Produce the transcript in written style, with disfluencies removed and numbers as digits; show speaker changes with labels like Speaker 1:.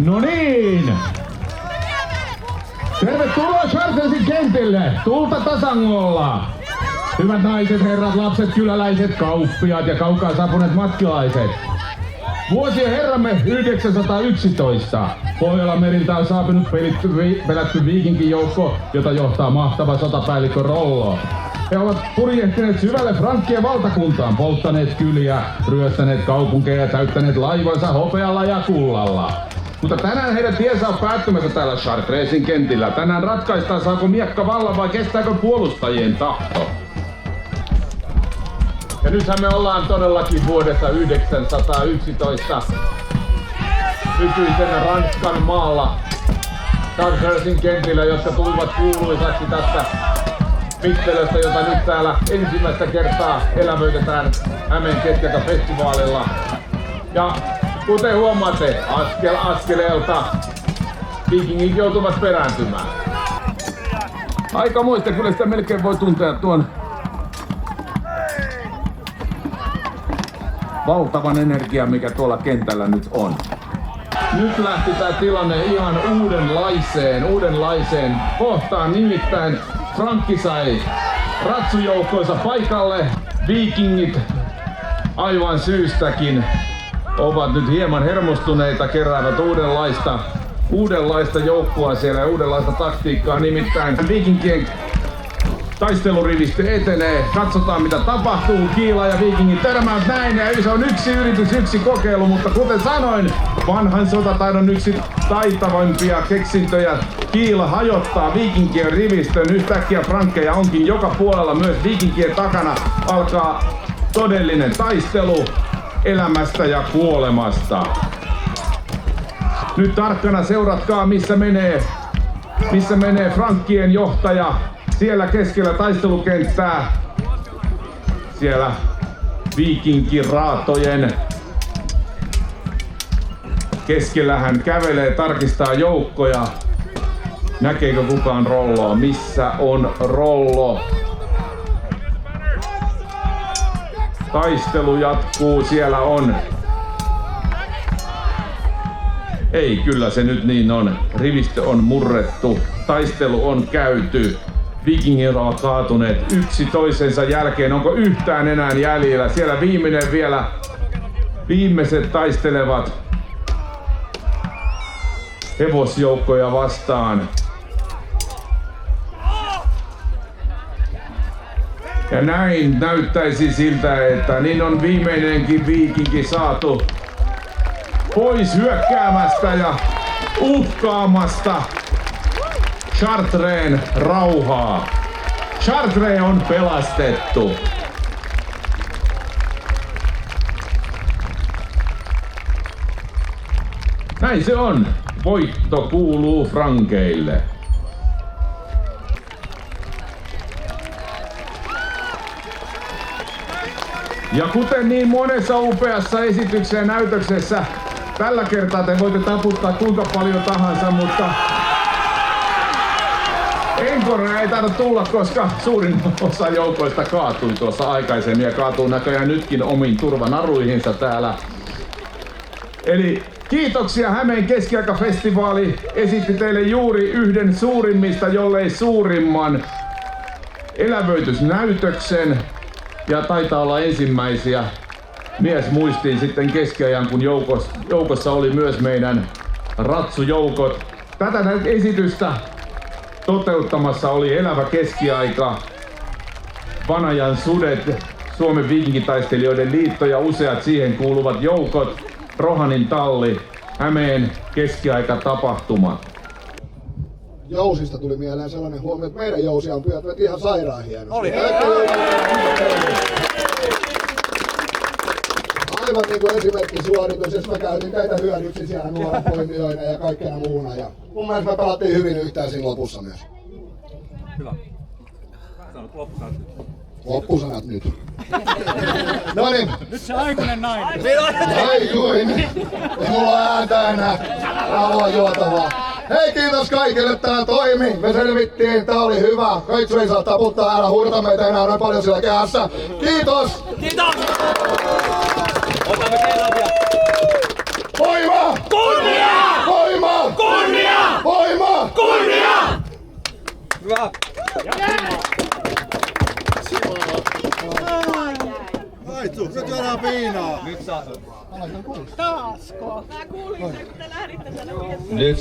Speaker 1: No niin! Tervetuloa Chartersin kentille! Tulta tasangolla! Hyvät naiset, herrat, lapset, kyläläiset, kauppiaat ja kaukaa saapuneet matkilaiset. Vuosien herramme 911. Pohjolan meriltä on saapunut pelätty viikinkijoukko, jota johtaa mahtava sotapäällikkö Rollo. He ovat purjehtineet syvälle Frankkien valtakuntaan, polttaneet kyliä, ryöstäneet kaupunkeja ja täyttäneet laivansa hopealla ja kullalla. Mutta tänään heidän tiensä on päättymässä täällä Chartresin kentillä. Tänään ratkaistaan, saako miekka vallan vai kestääkö puolustajien tahto. Ja nythän me ollaan todellakin vuodessa 911 nykyisen Ranskan maalla Chartresin kentillä, jotka tulivat kuuluisaksi tästä mittelöstä, jota nyt täällä ensimmäistä kertaa elävöitetään Hämeen keskiaikafestivaalilla. Ja kuten huomaatte, askel askeleelta viikingit joutuvat perääntymään. Aika muista, kyllä sitä melkein voi tuntea tuon valtavan energian, mikä tuolla kentällä nyt on. Nyt lähti tää tilanne ihan uudenlaiseen kohtaan, nimittäin Frankki sai ratsujoukkoinsa paikalle. Viikingit aivan syystäkin ovat nyt hieman hermostuneita, keräävät uudenlaista joukkoa siellä ja uudenlaista taktiikkaa, nimittäin viikinkien taistelurivistö etenee, katsotaan mitä tapahtuu, Kiila ja viikingit törmäävät näin ja se on yksi yritys, yksi kokeilu, mutta kuten sanoin, vanhan sotataidon yksi taitavimpia keksintöjä, Kiila hajottaa viikinkien rivistön, yhtäkkiä frankkeja onkin joka puolella, myös viikinkien takana alkaa todellinen taistelu elämästä ja kuolemasta. Nyt tarkkana seuratkaa missä menee frankkien johtaja. Siellä keskellä taistelukenttää, siellä viikinkiraatojen keskellä hän kävelee, tarkistaa joukkoja. Näkeekö kukaan Rolloa? Missä on Rollo? Taistelu jatkuu, siellä on. Ei, kyllä se nyt niin on. Rivistö on murrettu, taistelu on käyty. Viikingit ovat kaatuneet yksi toisensa jälkeen. Onko yhtään enää jäljellä? Siellä viimeinen vielä. Viimeiset taistelevat hevosjoukkoja vastaan. Ja näin näyttäisi siltä, että niin on viimeinenkin viikinki saatu pois hyökkäämästä ja uhkaamasta Chartreen rauhaa. Chartres on pelastettu. Näin se on. Voitto kuuluu frankeille. Ja kuten niin monessa upeassa esityksessä ja näytöksessä, tällä kertaa te voitte taputtaa kuinka paljon tahansa, mutta enkorea ei taida tulla, koska suurin osa joukoista kaatui tuossa aikaisemmin ja kaatuu näköjään nytkin omiin turvanaruihinsa täällä. Eli kiitoksia, Hämeen keskiaikafestivaali esitti teille juuri yhden suurimmista, jollei suurimman elävöitysnäytöksen. Ja taitaa olla ensimmäisiä mies muistiin sitten keskiajan, kun joukossa oli myös meidän ratsujoukot. Tätä esitystä toteuttamassa oli Elävä keskiaika, Vanajan sudet, Suomen viikinkitaistelijoiden liitto ja useat siihen kuuluvat joukot, Rohanin talli, Hämeen keskiaikatapahtumat.
Speaker 2: Jousista tuli mieleen sellainen huomio, että meidän jousia on pyötynyt ihan sairaan hienosti.
Speaker 3: Oli.
Speaker 2: Aivan niin kuin esimerkkisuoritus, jos mä käytin teitä hyödyksi siellä nuoren poimijoina ja kaikkena muuna. Ja mun mielestä me pelattiin hyvin yhtään siinä lopussa myös.
Speaker 3: Hyvä. Sanot loppusanat.
Speaker 2: Loppusanat nyt. Noniin.
Speaker 3: Nyt se aikuinen nainen.
Speaker 2: Aikuinen. Ei mulla ole ääntä enää. Haluan juotavaa. Hei, kiitos kaikille, tää toimi. Me selvittiin, tää oli hyvä. Kaitsu ei saa taputtaa, älä huudata meitä enää noin paljon siellä kehässä. Kiitos!
Speaker 3: Kiitos! Otamme kerran vielä.
Speaker 2: Voima!
Speaker 3: Kunnia!
Speaker 2: Voima!
Speaker 4: kutsu, nyt juodaan viinaa.
Speaker 3: Nyt saa.
Speaker 5: Taasko? Mä kuulin sen, kun te lähditte tänne.
Speaker 1: Nyt